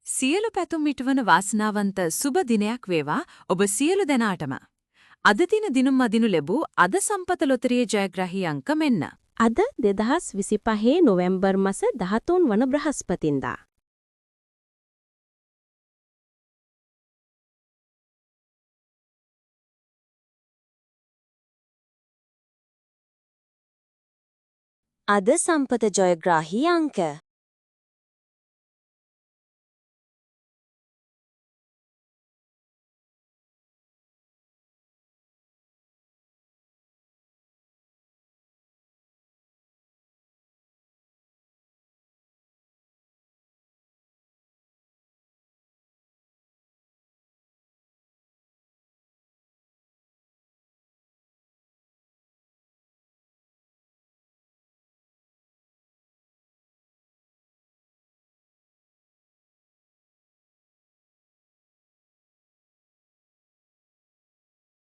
සියලු පැතුම් ඉටුවන වාසනාවන්ත සුබ දිනයක් වේවා ඔබ සියලු දෙනාටම. අද දින දිනුම් අදිනු ලැබූ අද සම්පත ලොතරියේ ජයග්‍රාහී අංක මෙන්න. අද 2025 නොවැම්බර් මාස 13 වන බ්‍රහස්පතින්දා. අද සම්පත ජයග්‍රාහී අංක